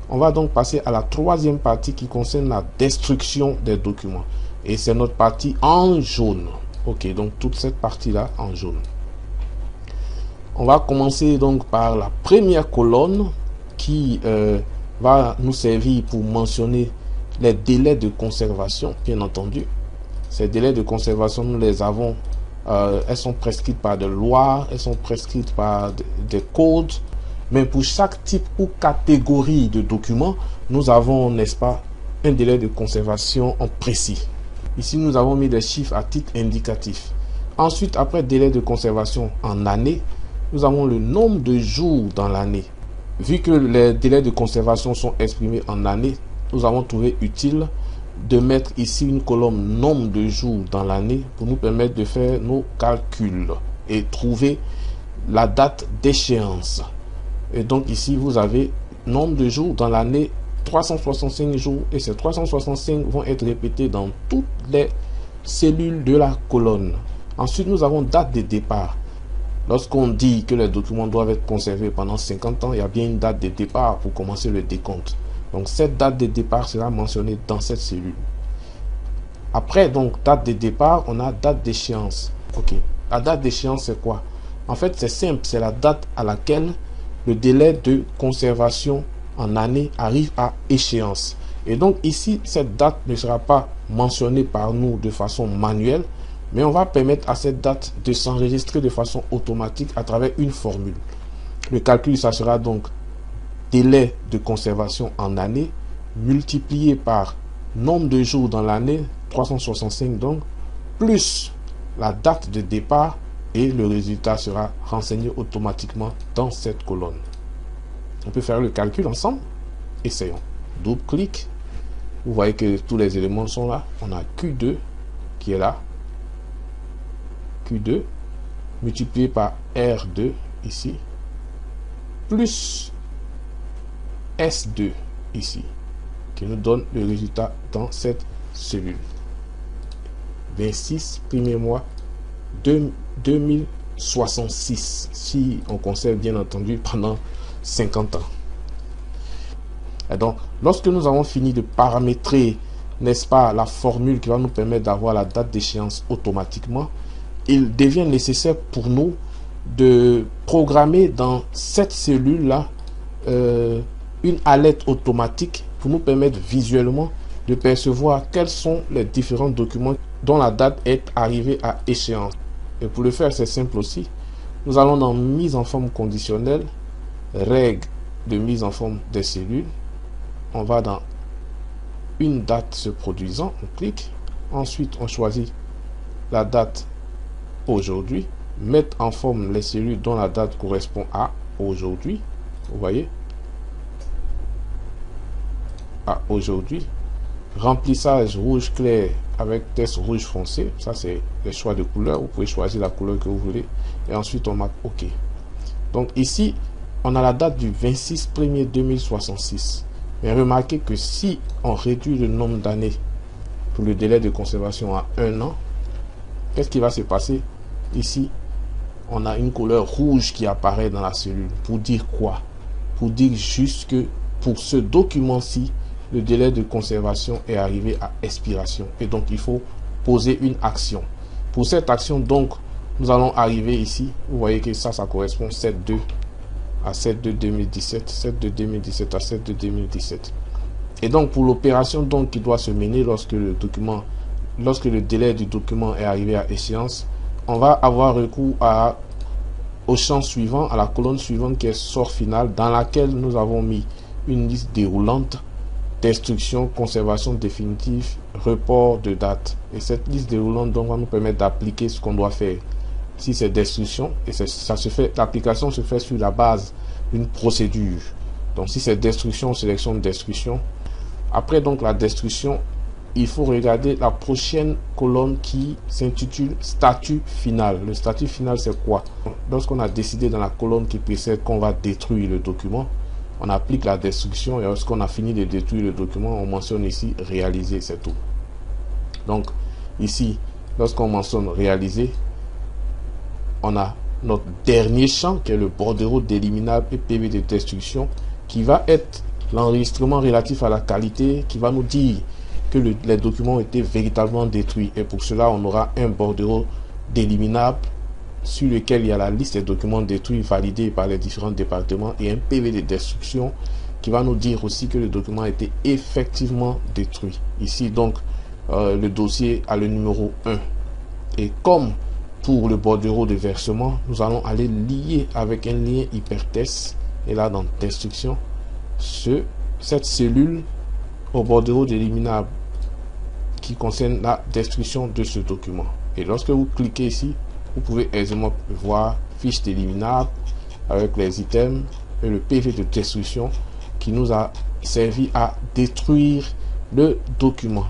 On va donc passer à la troisième partie qui concerne la destruction des documents. Et c'est notre partie en jaune. Ok, donc toute cette partie-là en jaune. On va commencer donc par la première colonne qui va nous servir pour mentionner les délais de conservation, bien entendu. Ces délais de conservation, nous les avons, elles sont prescrites par des lois, elles sont prescrites par des codes. Mais pour chaque type ou catégorie de documents, nous avons, n'est-ce pas, un délai de conservation en précis. Ici, nous avons mis des chiffres à titre indicatif. Ensuite, après délai de conservation en année, nous avons le nombre de jours dans l'année. Vu que les délais de conservation sont exprimés en année, nous avons trouvé utile de mettre ici une colonne nombre de jours dans l'année pour nous permettre de faire nos calculs et trouver la date d'échéance. Et donc ici, vous avez nombre de jours dans l'année, 365 jours. Et ces 365 vont être répétés dans toutes les cellules de la colonne. Ensuite, nous avons date de départ. Lorsqu'on dit que les documents doivent être conservés pendant 50 ans, il y a bien une date de départ pour commencer le décompte. Donc cette date de départ sera mentionnée dans cette cellule. Après, donc, date de départ, on a date d'échéance. Ok. La date d'échéance, c'est quoi? En fait, c'est simple. C'est la date à laquelle le délai de conservation en année arrive à échéance. Et donc ici, cette date ne sera pas mentionnée par nous de façon manuelle, mais on va permettre à cette date de s'enregistrer de façon automatique à travers une formule. Le calcul, ça sera donc délai de conservation en année multiplié par nombre de jours dans l'année, 365 donc, plus la date de départ, et le résultat sera renseigné automatiquement dans cette colonne. On peut faire le calcul ensemble. Essayons. Double-clic. Vous voyez que tous les éléments sont là. On a Q2 qui est là. Q2 multiplié par R2 ici. Plus S2 ici. Qui nous donne le résultat dans cette cellule. 26 premier mois 2066, si on conserve bien entendu pendant 50 ans. Et donc, lorsque nous avons fini de paramétrer, n'est-ce pas, la formule qui va nous permettre d'avoir la date d'échéance automatiquement, il devient nécessaire pour nous de programmer dans cette cellule-là une alerte automatique pour nous permettre visuellement de percevoir quels sont les différents documents dont la date est arrivée à échéance. Et pour le faire, c'est simple aussi. Nous allons dans mise en forme conditionnelle, règles de mise en forme des cellules. On va dans une date se produisant, on clique. Ensuite, on choisit la date aujourd'hui. Mettre en forme les cellules dont la date correspond à aujourd'hui. Vous voyez? À aujourd'hui. Remplissage rouge clair avec texte rouge foncé. Ça, c'est le choix de couleur. Vous pouvez choisir la couleur que vous voulez. Et ensuite, on marque OK. Donc ici, on a la date du 26 1er 2066. Mais remarquez que si on réduit le nombre d'années pour le délai de conservation à 1 an, qu'est-ce qui va se passer? Ici, on a une couleur rouge qui apparaît dans la cellule. Pour dire quoi? Pour dire juste que pour ce document-ci, le délai de conservation est arrivé à expiration. Et donc, il faut poser une action. Pour cette action, donc, nous allons arriver ici. Vous voyez que ça correspond 7.2 à 7.2 2017, 7.2 2017 à 7.2 2017. Et donc, pour l'opération donc qui doit se mener lorsque le délai du document est arrivé à échéance, on va avoir recours au champ suivant, à la colonne suivante qui est sort final, dans laquelle nous avons mis une liste déroulante, destruction, conservation définitive, report de date. Et cette liste déroulante donc va nous permettre d'appliquer ce qu'on doit faire. Si c'est destruction, et ça se fait, l'application se fait sur la base d'une procédure. Donc si c'est destruction, on sélectionne destruction. Après donc la destruction, il faut regarder la prochaine colonne qui s'intitule statut final. Le statut final, c'est quoi? Lorsqu'on a décidé dans la colonne qui précède qu'on va détruire le document, on applique la destruction, et lorsqu'on a fini de détruire le document, on mentionne ici réaliser, c'est tout. Donc ici, lorsqu'on mentionne réaliser, on a notre dernier champ qui est le bordereau d'éliminable et PV de destruction qui va être l'enregistrement relatif à la qualité qui va nous dire que les documents ont été véritablement détruits. Et pour cela, on aura un bordereau d'éliminable sur lequel il y a la liste des documents détruits validés par les différents départements et un PV de destruction qui va nous dire aussi que le document a été effectivement détruit. Ici donc le dossier a le numéro 1. Et comme pour le bordereau de versement, nous allons aller lier avec un lien hypertexte. Et là dans destruction, cette cellule au bordereau d'éliminable qui concerne la destruction de ce document. Et lorsque vous cliquez ici, vous pouvez aisément voir fiche d'éliminable avec les items et le PV de destruction qui nous a servi à détruire le document.